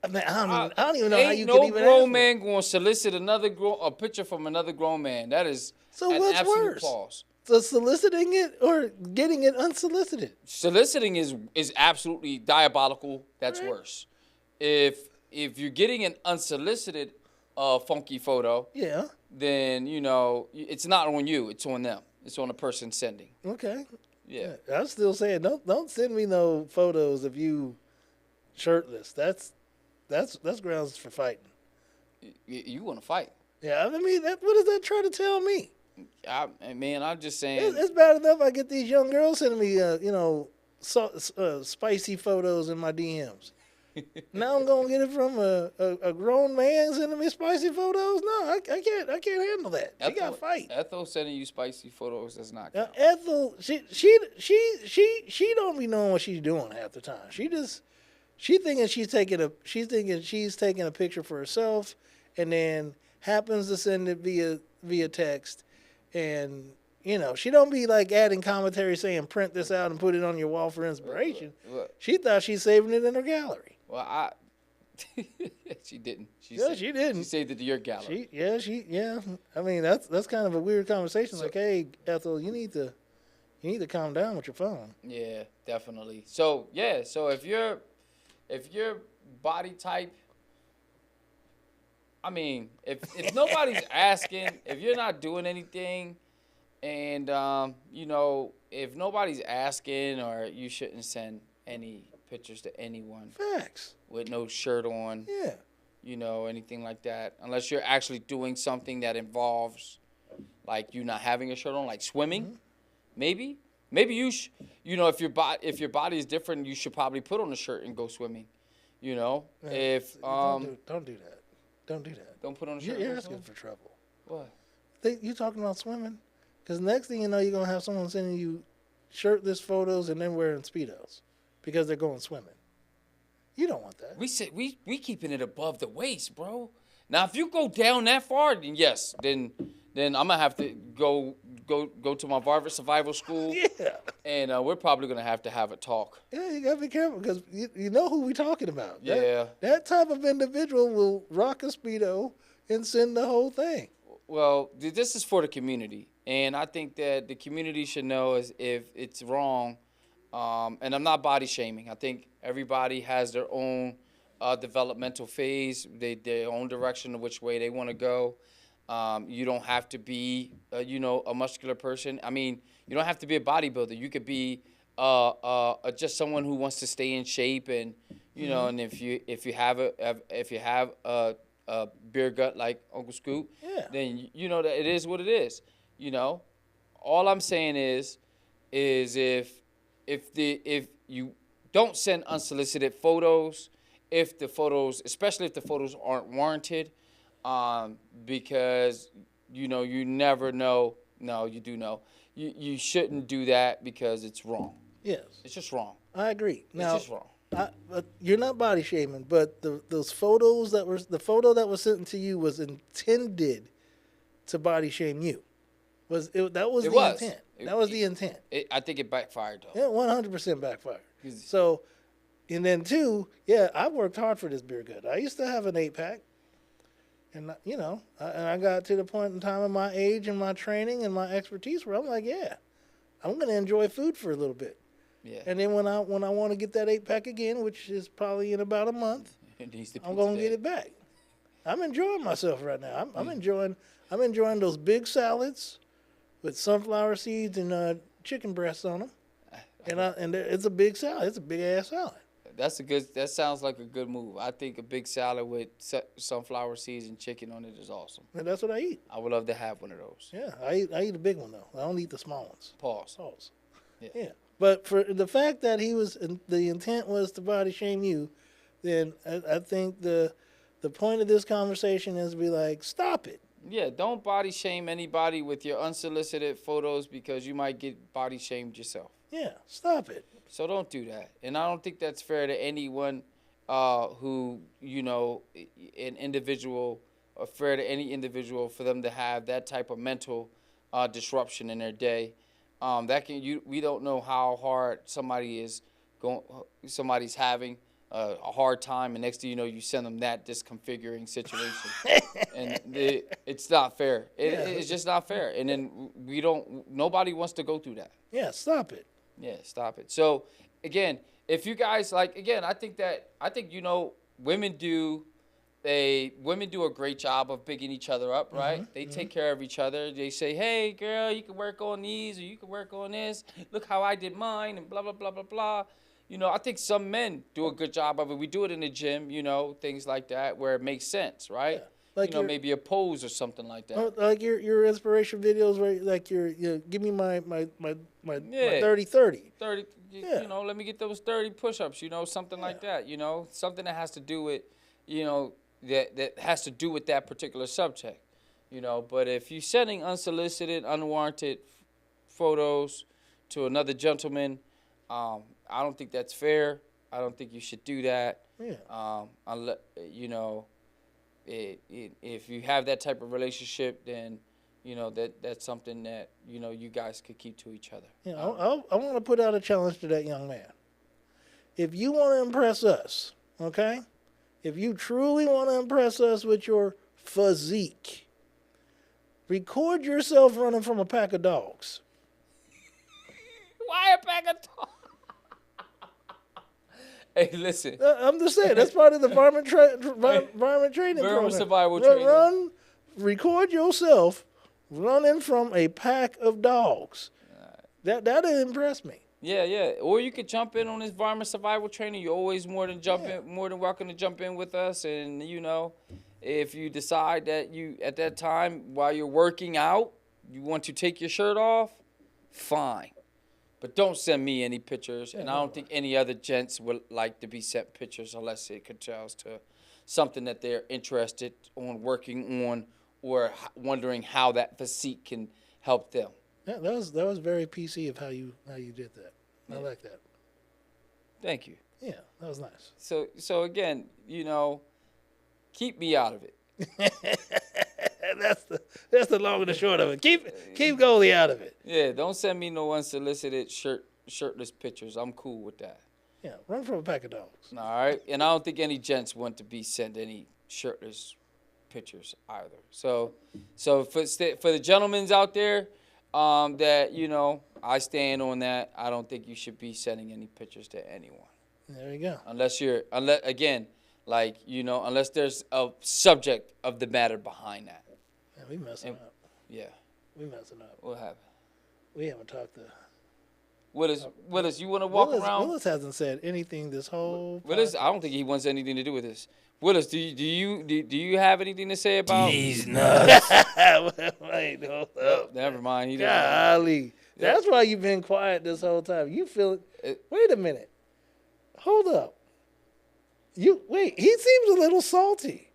I mean, I don't even know how you can even Ain't no grown ask man going to solicit a picture from another grown man. That is So an what's absolute worse? pause. So soliciting it or getting it unsolicited? Soliciting is absolutely diabolical. That's Right. worse. If you're getting an unsolicited funky photo, Yeah. then it's not on you. It's on them. It's on the person sending. Okay. Yeah. I'm still saying don't send me no photos of you shirtless. That's grounds for fighting. You want to fight? Yeah, I mean, what does that try to tell me? I'm just saying. It's bad enough I get these young girls sending me, spicy photos in my DMs. Now I'm gonna get it from a grown man sending me spicy photos. No, I can't handle that. She got to fight. Ethel sending you spicy photos. That's not. Now, Ethel, she don't be knowing what she's doing half the time. She's thinking she's taking a picture for herself, and then happens to send it via text, and she don't be like adding commentary saying print this out and put it on your wall for inspiration. She thought she's saving it in her gallery. Well, she didn't. She didn't. She saved it to your gallery. Yeah. I mean, that's kind of a weird conversation. Like, hey, Ethel, you need to calm down with your phone. Yeah, definitely. So yeah, if your body type, I mean, if nobody's asking, if you're not doing anything, and if nobody's asking, or you shouldn't send any pictures to anyone. Facts. With no shirt on. Yeah. Anything like that. Unless you're actually doing something that involves, like, you not having a shirt on, like swimming. Mm-hmm. Maybe you if your body is different, you should probably put on a shirt and go swimming. Yeah, If don't do that. Don't do that. Don't put on a shirt. You're asking for trouble. What? You talking about swimming? Because next thing you know, you're gonna have someone sending you shirtless photos and then wearing Speedos because they're going swimming. You don't want that. We keeping it above the waist, bro. Now, if you go down that far, then yes, then I'm gonna have to go to my Varvard survival school. Yeah. And we're probably gonna have a talk. Yeah, you gotta be careful because you know who we talking about. Yeah. That type of individual will rock a Speedo and send the whole thing. Well, this is for the community, and I think that the community should know if it's wrong. And I'm not body shaming. I think everybody has their own developmental phase, their own direction of which way they want to go. You don't have to be, a muscular person. I mean, you don't have to be a bodybuilder. You could be just someone who wants to stay in shape, and and if you have a beer gut like Uncle Scoop, then that it is what it is. All I'm saying is if you don't send unsolicited photos, especially if the photos aren't warranted, because you never know. No, you do know. You shouldn't do that because it's wrong. Yes, it's just wrong. I agree. Now, it's just wrong. You're not body shaming, but the photo that was sent to you was intended to body shame you. That was the intent. That was the intent. I think it backfired, though. Yeah, 100% backfired. So, and then two, I worked hard for this beer gut. I used to have an 8-pack, and I got to the point in time of my age and my training and my expertise where I'm like, I'm gonna enjoy food for a little bit. Yeah. And then when I want to get that 8-pack again, which is probably in about a month, I'm gonna get it back. I'm enjoying myself right now. I'm enjoying those big salads with sunflower seeds and chicken breasts on them, and it's a big salad. It's a big ass salad. That sounds like a good move. I think a big salad with sunflower seeds and chicken on it is awesome. And that's what I eat. I would love to have one of those. Yeah, I eat a big one though. I don't eat the small ones. Pause. Yeah. But for the fact that the intent was to body shame you, then I think the point of this conversation is to be like, stop it. Yeah, don't body shame anybody with your unsolicited photos because you might get body shamed yourself. Yeah, stop it. So don't do that. And I don't think that's fair to anyone who, an individual, or fair to any individual for them to have that type of mental disruption in their day. We don't know how hard somebody's having a hard time, and next thing you know, you send them that disconfiguring situation, and it's not fair. It's just not fair. And then nobody wants to go through that. Yeah, stop it. Yeah, stop it. So again, if you guys I think women do a great job of bigging each other up, right? They take care of each other. They say, hey, girl, you can work on these, or you can work on this. Look how I did mine, and blah, blah, blah, blah, blah. I think some men do a good job of it. We do it in the gym, things like that, where it makes sense, right? Yeah. Like maybe a pose or something like that. Like your inspiration videos where like give me my 30-30. 30, let me get those 30 push-ups, something like that, something that has to do with, that has to do with that particular subject, But if you're sending unsolicited, unwarranted photos to another gentleman, I don't think that's fair. I don't think you should do that. Yeah. Unless, if you have that type of relationship, then that's something that you guys could keep to each other. Yeah, I want to put out a challenge to that young man. If you want to impress us, okay? If you truly want to impress us with your physique, record yourself running from a pack of dogs. Why a pack of dogs? Hey, listen. I'm just saying, that's part of the varmint training program. Survival training. Record yourself running from a pack of dogs. That'll impress me. Yeah. Or you could jump in on this varmint survival training. You're always more than welcome to jump in with us. And if you decide that you at that time while you're working out, you want to take your shirt off, fine. But don't send me any pictures, and I don't think any other gents would like to be sent pictures unless it controls to something that they're interested on working on or wondering how that physique can help them. Yeah, that was very PC of how you did that. I like that. Thank you. Yeah, that was nice. So again, keep me out of it. That's the long and the short of it. Keep Goldie out of it. Yeah, don't send me no unsolicited shirtless pictures. I'm cool with that. Yeah, run from a pack of dogs. All right, and I don't think any gents want to be sent any shirtless pictures either. So for the gentlemen out there, that I stand on that. I don't think you should be sending any pictures to anyone. There you go. Unless there's a subject of the matter behind that. Yeah, we messing up. Yeah. We messing up. What happened? We haven't talked to Willis, you want to walk around? Willis hasn't said anything this whole. Willis, I don't think he wants anything to do with this. Willis, do you have anything to say about These nuts? Wait, hold up. Never mind. He Golly, that's why you've been quiet this whole time. You feel it? Wait a minute. Hold up. He seems a little salty.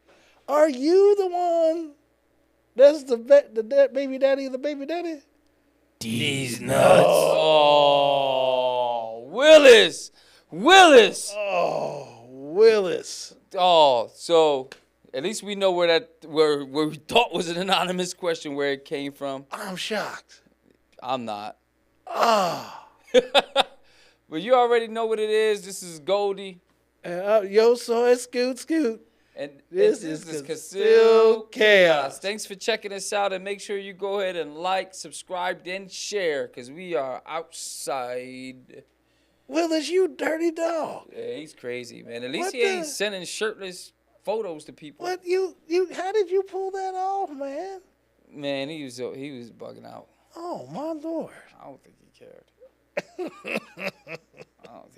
Are you the one that's the baby daddy of the baby daddy? These nuts. Oh, Willis. Oh, Willis. Oh, so at least we know where we thought was an anonymous question where it came from. I'm shocked. I'm not. Ah. But you already know what it is. This is Goldie. Yo soy scoot. And This is is Concealed Chaos. Thanks for checking us out, and make sure you go ahead and like, subscribe, then share, because we are outside. Willis, you dirty dog. Yeah, he's crazy, man. At least What he ain't the- sending shirtless photos to people. What you how did you pull that off, man? Man, he was bugging out. Oh my Lord. I don't think he cared. I don't think